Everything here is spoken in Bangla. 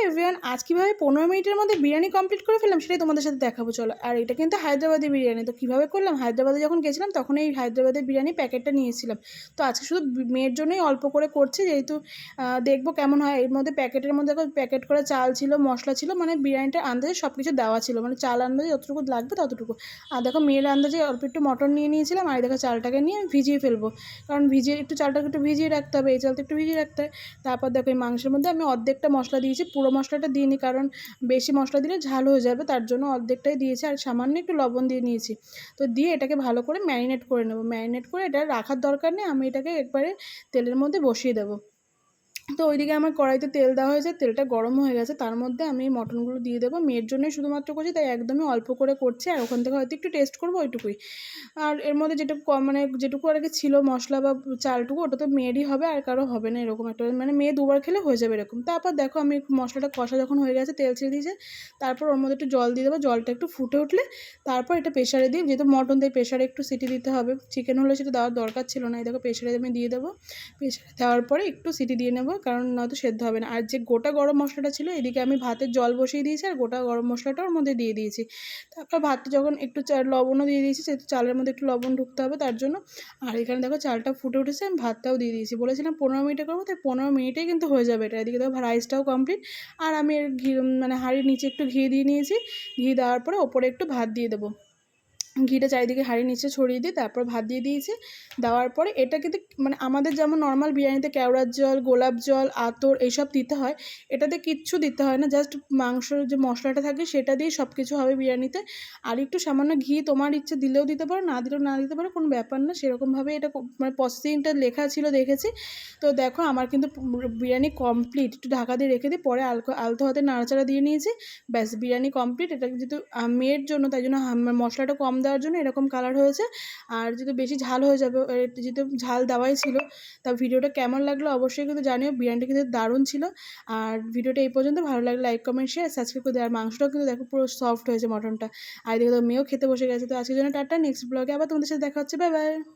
এভরিওয়ান, আজ কীভাবে 15 মিনিটের মধ্যে বিরিয়ানি কমপ্লিট করে ফেললাম সেটাই তোমাদের সাথে দেখাবো চলো। আর এটা কিন্তু হায়দ্রাবাদি বিরিয়ানি। তো কীভাবে করলাম, হায়দ্রাবাদে যখন গেছিলাম তখন এই হায়দ্রাবাদের বিরিয়ানি প্যাকেটটা নিয়েছিলাম। তো আজকে শুধু মেয়ের জন্যই অল্প করে করছি, যেহেতু দেখবো কেমন হয়। এর মধ্যে প্যাকেটের মধ্যে প্যাকেট করে চাল ছিল, মশলা ছিল, মানে বিরিয়ানিটার আন্দাজে সব কিছু দেওয়া ছিল, মানে চাল আন্দাজে যতটুকু লাগবে ততটুকু। আর দেখো মেয়ের আন্দাজে অল্প একটু মটন নিয়ে নিয়েছিলাম, আর দেখো চালটাকে নিয়ে আমি ভিজিয়ে ফেলবো, কারণ চালটাকে একটু ভিজিয়ে রাখতে হবে, এই চালটা একটু ভিজিয়ে রাখতে হয়। তারপর দেখো এই মাংসের মধ্যে আমি অর্ধেকটা মশলা দিয়েছি, পুরো মশলাটা দিইনি, কারণ বেশি মশলা দিলে ঝাল হয়ে যাবে, তার জন্য অর্ধেকটাই দিয়েছি। আর সামান্য একটু লবণ দিয়ে নিয়েছি। তো দিয়ে এটাকে ভালো করে ম্যারিনেট করে নেবো। ম্যারিনেট করে এটা রাখার দরকার নেই, আমি এটাকে একবারে তেলের মধ্যে বসিয়ে দেবো। তো ওইদিকে আমার কড়াইতে তেল দেওয়া হয়েছে, তেলটা গরম হয়ে গেছে, তার মধ্যে আমি মটনগুলো দিয়ে দেবো। মেয়ের জন্যই শুধুমাত্র করছি, তাই একদমই অল্প করে করছি, আর ওখান থেকে হয়তো একটু টেস্ট করবো ওইটুকুই। আর এর মধ্যে যেটুকু মানে যেটুকু আর কি ছিল মশলা বা চালটুকু, ওটা তো মেয়েরই হবে, আর কারো হবে না, এরকম একটা, মানে মেয়ে দুবার খেলে হয়ে যাবে এরকম। তারপর দেখো আমি মশলাটা কষা যখন হয়ে গেছে, তেল ছেড়ে দিয়েছে, তারপর ওর মধ্যে একটু জল দিয়ে দেবো। জলটা একটু ফুটে উঠলে তারপর এটা প্রেশারে দিই, যেহেতু মটন দিয়ে প্রেশারে একটু সিটি দিতে হবে, চিকেন হলে সেটা দেওয়ার দরকার ছিল না। এই দেখো প্রেশারে আমি দিয়ে দেবো। প্রেশারে দেওয়ার পরে একটু সিটি দিয়ে নেবো, কারণ নয়তো সেদ্ধ হবে না। আর যে গোটা গরম মশলাটা ছিল, এদিকে আমি ভাতের জল বসিয়ে দিয়েছি, আর গোটা গরম মশলাটা ওর মধ্যে দিয়ে দিয়েছি। তারপর ভাতটা যখন একটু লবণও দিয়ে দিয়েছি, যেহেতু চালের মধ্যে একটু লবণ ঢুকতে হবে তার জন্য। আর এখানে দেখো চালটা ফুটে উঠেছে, আমি ভাতটাও দিয়ে দিয়েছি। বলেছিলাম 15 মিনিটে করবো, তাই 15 মিনিটেই কিন্তু হয়ে যাবে এটা। এদিকে দেখো রাইসটাও কমপ্লিট। আর আমি এর ঘি, মানে হাঁড়ির নিচে একটু ঘি দিয়ে নিয়েছি। ঘি দেওয়ার পরে ওপরে একটু ভাত দিয়ে দেবো। ঘিটা চারিদিকে হাঁড়ির নিচে ছড়িয়ে দিই, তারপর ভাত দিয়ে দিয়েছি। দেওয়ার পরে এটা কিন্তু মানে আমাদের যেমন নর্মাল বিরিয়ানিতে কেওড়ার জল, গোলাপ জল, আতর এইসব দিতে হয়, এটাতে কিচ্ছু দিতে হয় না। জাস্ট মাংসর যে মশলাটা থাকে সেটা দিয়ে সব কিছু হবে বিরিয়ানিতে। আর একটু সামান্য ঘি তোমার ইচ্ছে দিলেও দিতে পারো, না দিলেও না দিতে পারো, কোনো ব্যাপার না। সেরকমভাবে এটা মানে প্রসেসিংটা লেখা ছিল দেখেছি। তো দেখো আমার কিন্তু বিরিয়ানি কমপ্লিট। একটু ঢাকা দিয়ে রেখে দিই, পরে আলতো হাতে নাড়াচাড়া দিয়ে নিয়েছি। ব্যাস বিরিয়ানি কমপ্লিট। এটা যেহেতু মেয়ের জন্য, তাই জন্য মশলাটা কম দেওয়ার জন্য এরকম কালার হয়েছে। আর যেহেতু বেশি ঝাল হয়ে যাবে, যেহেতু ঝাল দেওয়াই ছিল। তা ভিডিওটা কেমন লাগলো অবশ্যই কিন্তু জানিও। বিরিয়ানিটা কিন্তু দারুণ ছিল। আর ভিডিওটা এই পর্যন্ত, ভালো লাগলে লাইক, কমেন্ট, শেয়ার, সাবস্ক্রাইব করে দেয়। আর মাংসটাও কিন্তু দেখো পুরো সফট হয়েছে মটনটা। আর দেখো মেয়েও খেতে বসে গেছে। তো আজকের জন্য টাটা, নেক্সট ব্লগে আবার তোমাদের সাথে দেখা হচ্ছে। Bye bye.